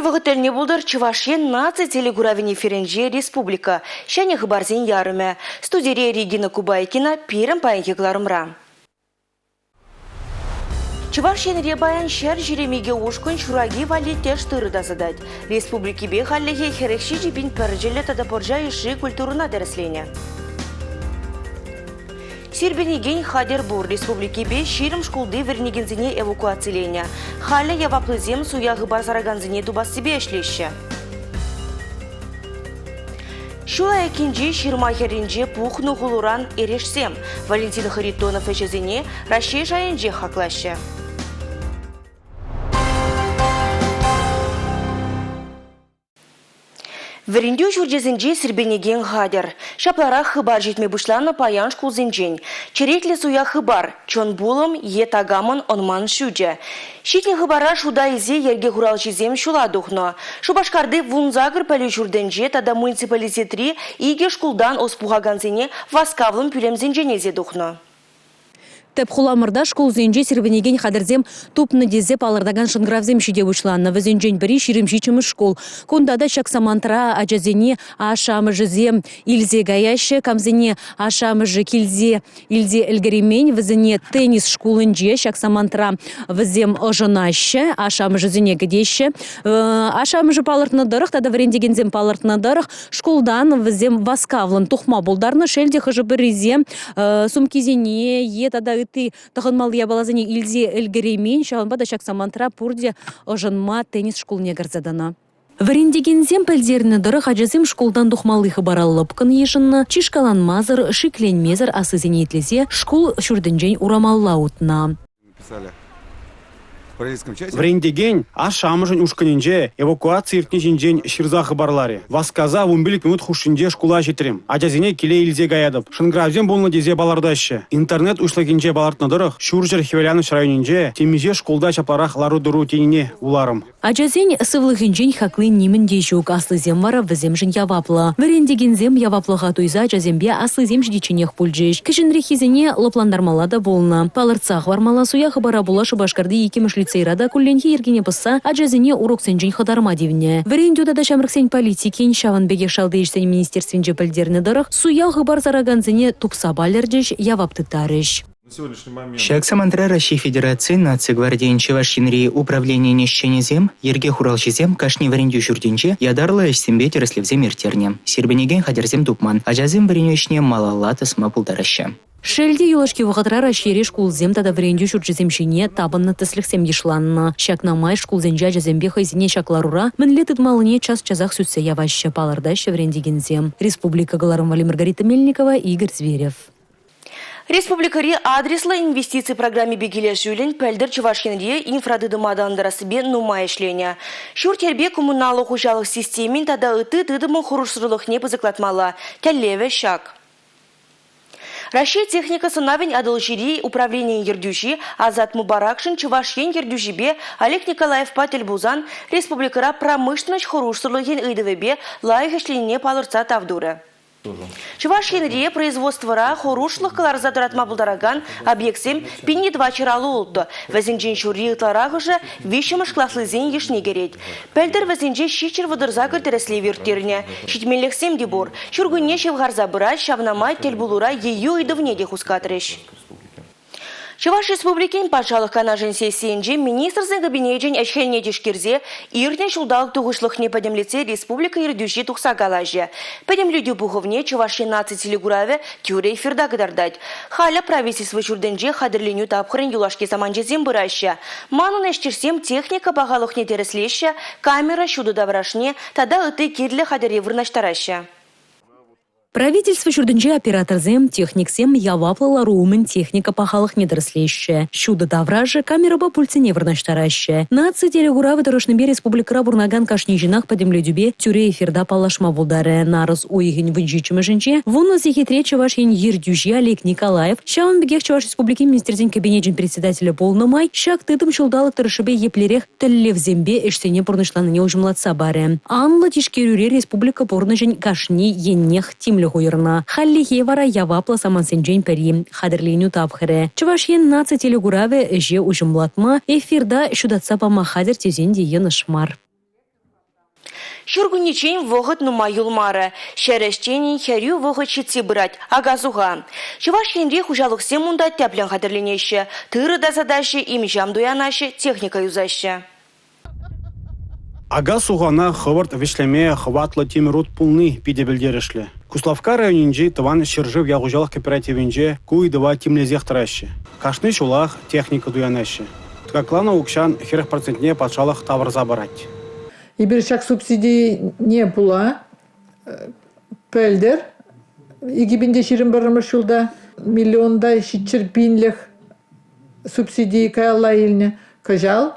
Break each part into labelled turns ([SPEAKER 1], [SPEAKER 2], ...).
[SPEAKER 1] Пиры вағытельне болдар Чувашен наци телегуравине ференже республика. Шәне хыбарзен ярыме. Студия Регина Кубайкина пирым паенке кларымра. Чувашен ребаян шер жеремеге ушкын шураги валеттер штырыда задать. Республики бе халлеге херекши жибин пәржелі тадапоржа иши культурына дәріслене. Сирбенеген хадер бур республики бе ширым школды вернегензіне эвакуациялене. Халле яваплызем суяғы барзараганзіне дубас себе эшлеші. Шула экинжи ширмахеринже пухну хулуран эрешсем. Валентин Харитонов эшезіне Рашей жайынже хаклашы. Верендю журджезінже сірбенеген хадер. Шаплара хыбар жетме бұшланы паян шкул зінжен. Черекле суя хыбар, чон булым е тагамын онман шүдже. Шитне хыбара шуда изе ерге хурал жезем шула духно. Шубашкарды вунзагыр пәлі журденже тада муниципалитетри иге шкулдан оспуғаганзене васкавлым пүлем зінженезе духно.
[SPEAKER 2] Теп хуламырда школ зенже сирвенеген хадырзем тупны дезеп алырдаган шынгравзем шиде учланны. Везенжен бірі ширимшичімі школ. Кундада шаксамантра ажазене ашамыжызем илзе гаяшы, камзене ашамыжы килзе илзе элгеремень, везене теннис школынже шаксамантра везем ожынашы, ашамыжызене гедеші. Ашамыжы палыртны дырық, тада врендегензем палыртны дырық, школдан везем васкавлын тухма болдарны шелде хыжы бірізем сумкизене, е тада ты таханмал я балазани илзе элгеремень, шаланбада шаксамантра пурде ожынма теннис школне гарзадана. Варендегензем пәлдеріні дыры хажазем школдан дұхмалығы бараллыпкын ешінна, чишкаланмазыр, шикленмезір асызене етлесе школ шүрдінжен урамалла утна.
[SPEAKER 3] Врендеген ашамыжын ушканинже эвакуация иртнежинжен ширза хабарларе. Васказа 15 минут хушинже шкула жетірем. Ажазине келе илзе гаядып. Шынгравзен болны дезе балардашы. Интернет ушлагинже балартнадырық. Шуржер хевеляныш районинже темиже школда чапларах лару-дуру тенине уларым.
[SPEAKER 2] Ажазен сывлыгинжен хаклын немін дежук аслызем вара віземжін явапла. Врендегензем яваплыға туйза ажазембе аслызем ждиченех пульджеш. Кішінрехизене лапландармалада болна. Палырцах вармала суя хабара була шубашкарды екемішлі Цейрада кулленхи ергене пысса, аджазине урок сенжен хадарма дивне. Верендюда да шамрыксен политикен шаванбеге шалды иштен министерственже пілдерні дырық, суя ғыбар зараганзине тупса балердеш явапты тарыш.
[SPEAKER 4] Шаксамантра России Федерации нации гвардейн Чувашинри управление нещенезем, ерге хуралшизем, кашни варендю шурдинче, ядарлы эстембе тереслевзем иртерне. Сербенеген хадерзем тупман, аджазем варенюшне малалата смапулдараща.
[SPEAKER 2] Шельде юлашки вғытра рашере шкулзем тада врендю шурджеземшине табынны тісліксем ешланна. Шакнамай шкулзенжа жазембе хайзине шакларура мінле тыдмалыне час-чазах сүтсе яваще палырдаще врендегензем. Республика Галарым Вали Маргарита Мельникова, Игорь Зверев.
[SPEAKER 1] Республикари адреслы инвестиции программе бегеле жюлен пәлдір Чувашкенре инфрадыдымадандарасы бен нумай ішлене. Шүртербе коммуналы хужалық системин тада ыты тыдымын хұрушсырылық не пызықлатмала. Кәллеве шак. Россия техника сынавин адылшири управление ердюши Азат Мубаракшин Чувашен ердюшибе Олег Николаев Патель Бузан республикара промышленность хурушсырлыген ыдывебе лайхешлене палырца тавдуры. Чувашенре производствора хорушлых каларзатуратма булдараган объектсем пинни 2 чаралы олды. Вазинжен шури ытларағыжы вишімыш класслызен ешне керет. Пәлдір вазинже шичер вадырзагыр тересле вертеріне. Шитменлексем дебор. Шургуне шевгарза бұрат шавнамай телбулура ею идывне де хускатрыш. Чуваш республикин патшалық канажын сессиенже министрзен кабинетжен әшхелне дешкерзе иртен шулдалық туғышлық не падемлеце республика ердюші тұқса галажы. Падемлюді бұғывне Чуваши наци телегураве тюре эфирда гыдардать. Халя правительство чурденже хадырленю тапхырын юлашке саманжезем бұраща. Манын әштерсем техника бағалық не тереслеща, камера шуды даврашне, тада ыты керлі хадыре вырнаштараща.
[SPEAKER 2] Правительство шурдынже операторзем, техниксем яваплала румен техника пахалых недорослеща. Шуда давража камера ба пульцине вырнаштараща. Наци телегуравы дорожныбе республикара бурнаган кашнижинах падемледюбе тюре эфирда палашма булдаре. Нарыз уйгин вынжичимы жинче. Вуна зихитре Чувашин ердюжи Олег Николаев. Шаун бегех Чуваш республики министерзен кабинетжин председателя полномай. Шак тыдым шулдалы тырышыбе еплерех тәллевзембе эштене бурнышланыне ужымлатса баре. Анла тишкерюре республика бурныжин кашни еннех тим Хуйырна. Халлихе вара явапла самансенжен пери. Хадырленю тапхыре. Чувашен наци телегураве же ужымлатма. Эфирда шудатса пама хадыр тезенде енышмар.
[SPEAKER 1] Шургуничень вогыт нума юлмары. Шерештенин херю вогыт читси брать, агазуга. Чуваш хенри хужалықсе мунда тяплен хадырленеші. Тыры да задаші, имжам дуянашы, техника юзашы.
[SPEAKER 3] Ага суғана хывырт вишлеме хватлы темірут пулны пиде білдерішлі. Куславка районинже тыван шыржыв яғужалық кооперативинже куйдыва темлезех тырашы. Кашны шулах техника дуянашы. Тkaклана укшан херх процентне патшалық тавырза барать.
[SPEAKER 5] Ибершак субсидии не була. Пөлдер. 2021 жылда миллионда шитчер бинлих субсидии каялла илне кажал.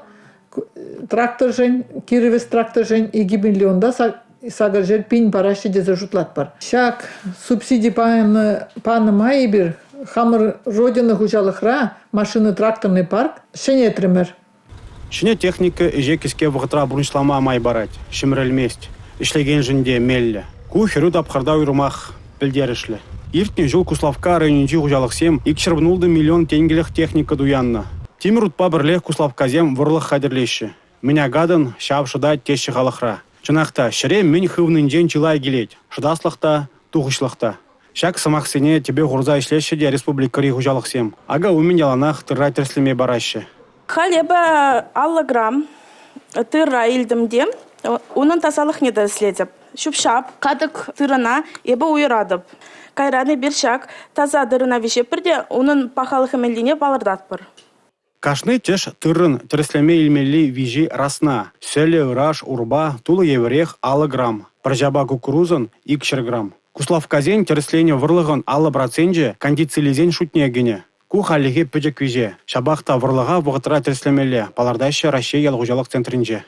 [SPEAKER 5] Трактор жен, кирвес трактор жен 2 миллионда сагажер пин параши дезе жутлат бар. Шак субсидии паныма ибір хамыр родина хужалықра машины тракторный парк шене тремер.
[SPEAKER 3] Шыне техника эже кеске вғытра бұрыншлама май барать, шымрелмест, ішлеген жінде меллі. Ку херу тапқырда уйрумах білдерішлі. Иртне жыл Куславка районинжи хужалықсем икшірбнулды миллион тенгелех техника дуянна. Тимир утпа бірлех Куславказем вұрлық хадірлеші. Меня гадын шап шыдать теші қалықра. Чынақта шыре мен хывнынжен чилай келет, шыдаслықта, туғышлықта. Шак самақсене тебе ғұрза ішлеші де республикари хужалықсем. Ага умен яланақ тырра терслеме барашы.
[SPEAKER 6] Халеба аллограмм тырра илдімде, оның тазалық не дәследіп. Шупшап, қадық тырына ебі уйрадып. Кайраны бір шак таза дырына вешепірде, оның пахалық әмелдіне балырдат бір.
[SPEAKER 3] Кашны теш тырын терслеме илмелли вижи расна. Сөлі ураш урба тулы еврех аллограмм. Пржаба кукурузын икшерграмм. Куславказен терслене вырлығын аллы проценже кондицилизен шутнегене. Ку халиге пөжек виже. Шабақта вырлыға вғытыра терслемелі. Палардайшы Россия ялғужалық центринже.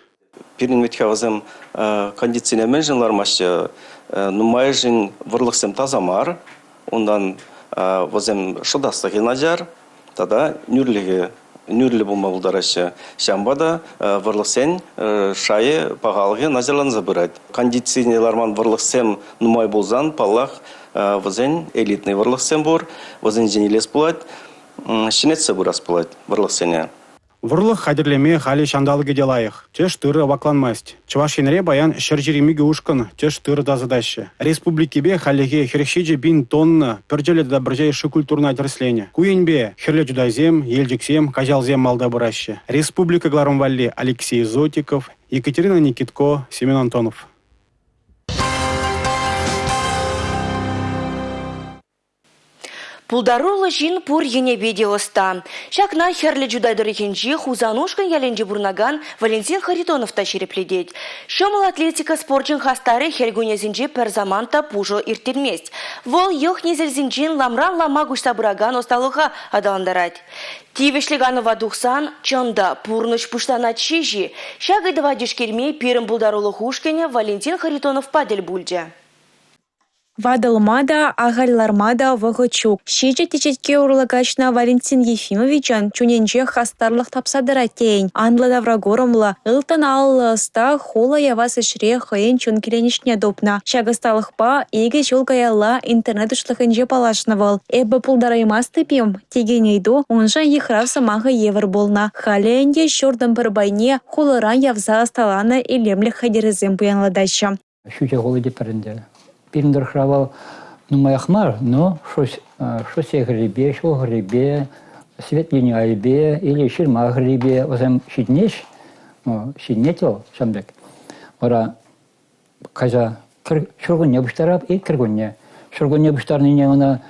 [SPEAKER 7] Пирин ветхавазем кондиционемен жынлармашы нумай жын вырлықсем тазамар. Ондан возем шыдастығы наджар. Тада нүрлі болма бұлдарашы. Шамбада вырлықсен шайы пағалығы назарлан забырайды. Кондиционерларман вырлықсем нумай болзан паллах возен элитный вырлықсем бұр. Возен женелес болады. Шинетсе бұрас болады вырлықсене.
[SPEAKER 3] Вырлық хадірлеме хали шандалығы делайық. Теш тыры вакланмасть. Чувашинре баян шыржеремиге ушкан, теш тыры да задаща. Республикебе халиге херекшеже бин тонна пөрджелі да біржайшы культурна терслене. Куенбе херле жудазем, елжіксем, кажалзем малда бұраща. Республика Гларумвалли Алексей Зотиков, Екатерина Никитко, Семен Антонов.
[SPEAKER 1] Пулдарулы жин пур ене видеоста. Шакна херлі жудайдыры хенжи хузанушкан яленжи бурнаган Валентин Харитоновта шерепледет. Шомыл атлетика спортчын хастары хельгунезинжи перзаманта пужо иртелмест. Вол йох незельзинжин ламран ламагуш сабыраган осталыға адаландарать. Тивешлиганова духсан, чонда пурныш пуштана чижи. Шагайдава дешкермей пирым пулдарулы хушкене Валентин Харитонов падель бульджа.
[SPEAKER 8] Вадалмада, агарлармада вогочук. Шиже течетке урлагачна Валентин Ефимовичан чуненже хастарлық тапсадыра тейн. Анлада врагоромла, ылтан аллыста хола явасы шре хайын чун келенішне допна. Шагасталықпа еге жол гаялла интернет ушлықынже палашнавал. Эбі пулдараймас тыпем, тегенейду, онжа ехрав самағы евр болна. Халенде шордан бір байне холыран явза асталаны илемлі хадерізім буянладаща.
[SPEAKER 9] Шуча голы депаренде. Пиндер хравал нумаяхмар, но шосе грибе, шо грибе, свет не альбе или ширма грибе, озем щитнеш, щитнетел шамбек. Ора каза шургуне буштарап и кыргуне. Шургуне буштарныне она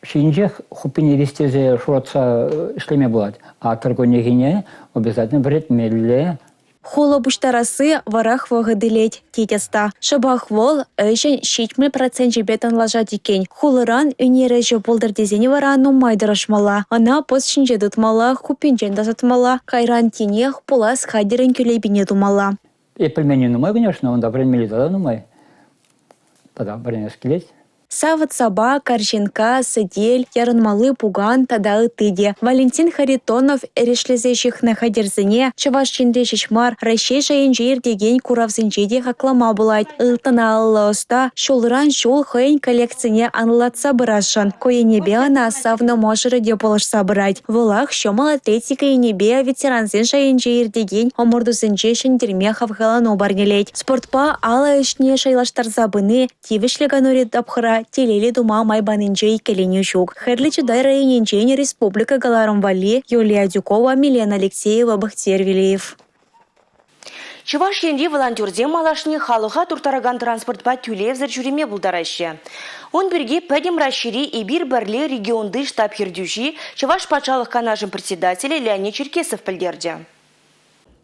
[SPEAKER 9] щинжех хупине листезе шуратса шлеме булат, а кыргуне гине обязательно бред мелле.
[SPEAKER 8] Хола буштарасы варах вағыдылет тетеста. Шабах вол өйшін 70% жебетан лажа декен. Холыран үнері жо болдыр дезені варану майдырашмала. Ана поз шинже дұтмала, хупинжен дазатмала, кайран тенех полас хадерін көлейбіне думала.
[SPEAKER 9] И пельмени нумай, конечно, он да пельмени да нумай. Тогда время скелет.
[SPEAKER 8] Савыт Саба, Корженка, Сыдель, Ярынмалы Пуган, тада ытыде. Валентин Харитонов эрешлезещих на хадерзине, Чаваш Чинре Чичмар, Ращей Шаенжир деген Куравзинчеде хаклама булайт. Ылтана алла оста, шолран шол хэйн коллекцине анлатса бырашан. Кое небе ана савно можыры деп олышса бырайт. Вылах шомал атлетика и небе ветеранзин Шаенжир деген омордузинче шендерме хавгалану барнелейт. Спортпа ала ишне шайлаштар забыны, тивишлеган уред дапхыра, телели дума майбанынче икеленю шук. Хэрлі чудай районенчен республика Галарам Вали, Юлия Дюкова, Милена Алексеева, Бахтер Вилеев.
[SPEAKER 1] Чуваш енде волонтерзе малашны халыға туртараган транспортпа тюлевзір жүреме бұлдарашы. Он бірге пәдем расшири и бир барле регионды штаб хердюши Чуваш пачалық канажын председателі Леонид Черкесов пілдерді.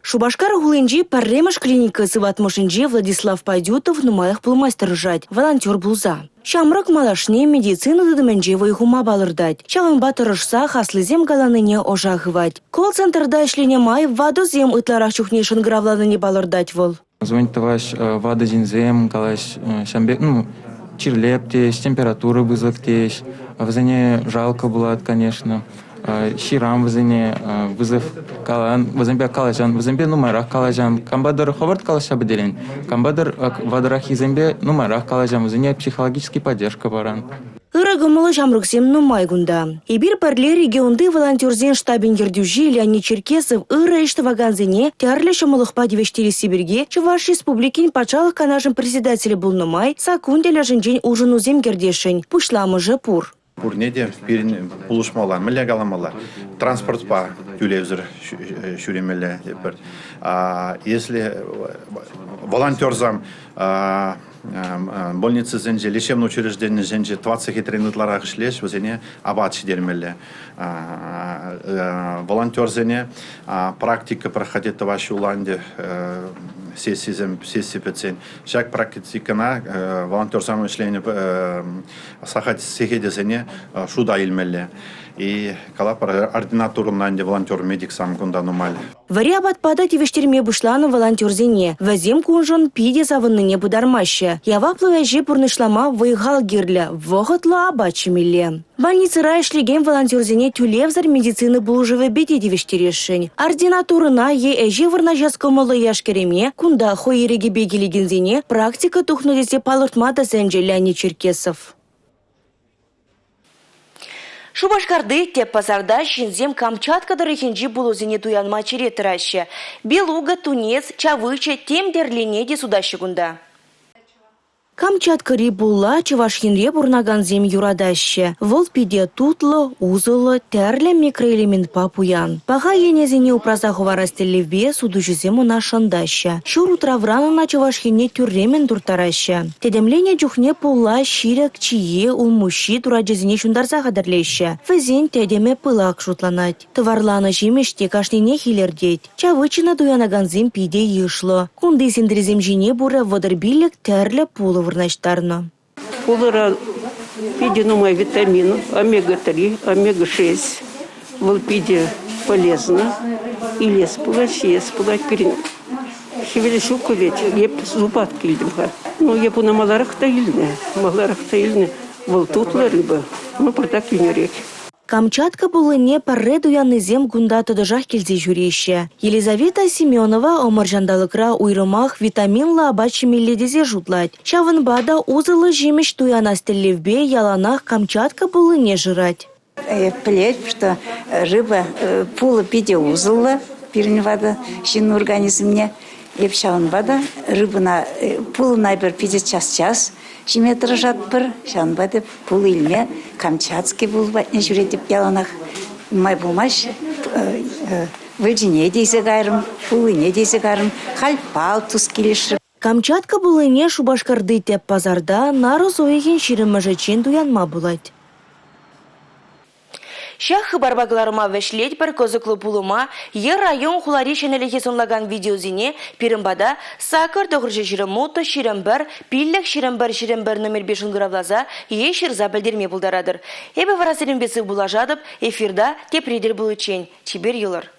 [SPEAKER 1] Шубашкар гулынжи парремаш клиникасы ватмошынжи Владислав Пайдютов нумаях пулмайстыр жать, волонтер булза. Шамрак малашне медицина дыдыменже вайхума балырдать. Чағын батырышса хаслызем галаныне ожағывать. Колл-центрда ішлене май вадозем ытларах чухнешін гравланыне балырдать вол.
[SPEAKER 10] Звонитываш вадозинзем, галаш шамбек, чирлептеш, температура вызовтеш. Вазане жалко было, конечно. Ширам вазане вызов калан, вазамбе калажан, вазамбе нумарах калажан, камбадар ховард калаша беделен, камбадар вадарах изамбе нумарах калажан, вазане психологический поддержка баран.
[SPEAKER 1] Ырагымылы жамруксем нумайгунда. Ибир парле регионды волонтерзен штабин ердюжи Леонид Черкесов ыры иштываганзине тярле шамылықпа девештері Сибирге Чуваш республикин пачалық канажын председателі бұл нумай сакунделя жынжен ужынузем гердешін. Пушламы же пур.
[SPEAKER 11] Пурнеде пирин пулушмалар, милля галамалар, транспортпа тюлевзер шуремеле. Если волонтерзам больницы зенже, лечебное учреждение зенже 20 тренингларах шлеш, возене абачи дермеле. Волонтер зене практика проходит в вашей Уланде. Сессия пецен. Шаг практикана волонтер самоучление сахать сехедесене шуда илмелле. И калапар ординатуруннан де волонтер медик сам кунда нумаль.
[SPEAKER 1] Вариабат падать и вештерме бушлану волонтер зене. Вазем кунжон пиде завынныне будармаще. Яваплывая же пурнышлама выигал гирля. Воготла абачимиле. Больницы райшлеген волонтер зене тюлевзар медицины булжеве беде девештерешень. Ординатурына е эжевырна жаскомалы яшкереме кунда хоереге бегелеген зене практика тухнудесе палыртмада зенже Леонид Черкесов. Шубашкарды теп пазарда шинзем Камчаткада рыхинжи булузине туянма черетыраща. Белуга, Тунец, Чавыча, тем дерлинеде судащигунда. Камчаткари була Чувашинре бурнаганзем юрадаща. Вол пиде тутлы, узылы, тәрлі микроэлемент папуян. Паға енезіне упразахова растелевбе судужызем унашандаща. Шур утравраны на Чувашине тюрремен дуртараща. Тедемлене джухне пула ширак чие умущи тураджызіне шундарзаға дірлеща. Візен тедеме пылак шутланать. Тыварланы жемеште кашнине хилердеть. Чавычына дуянаганзем пиде йышлы. Кунды синдрезем жине бура водырбилік тәрлі пулы вырнаштарно.
[SPEAKER 12] Пулыра пиде нумай витамин, омега-3, омега-6. Вол пиде полезно. И лес пулать, перен. Шевелешу кулеть, еп зубат кильдимха. Ну, епу на маларах таильне. Вол тутла рыба. Ну, протак юнерек.
[SPEAKER 1] Камчатка булыне парре дуянызем гунда тодожах келзе жүреща. Елизавета Семенова омаржандалыкра уйрымах витаминла абачимелледезе жутлать. Чавынбада узылы жемеш туянастеллевбе яланах Камчатка булыне жырать.
[SPEAKER 13] Плеть, что рыба пула пиде узылы, пирневада щенный организмне. Епшавынбада рыбына пулы найбер пиде час-час. Шиметр жатпыр, шанбады пул илме, Камчатский был батне жүретіп яланах. Май булмаш, вылжине дейсе гарым, пулыне дейсе гарым, хальпал туз келешіп.
[SPEAKER 1] Камчатка булыне Шубашкарды теп пазарда нарыз ойген ширымыжычен дуянма булать. Шах барбагларыма вешлеть бір козыклы пулыма, ер район хулари шенелеге сонлаган видеозине пирымбада сакыр тоғыржы ширымуты ширымбір, пиллік ширымбір номер 5 гравлаза е ширза білдерме бұлдарадыр. Эбі варасырым бесі бұлажадып, эфирда тепредер бұлычен. Чибер юлар.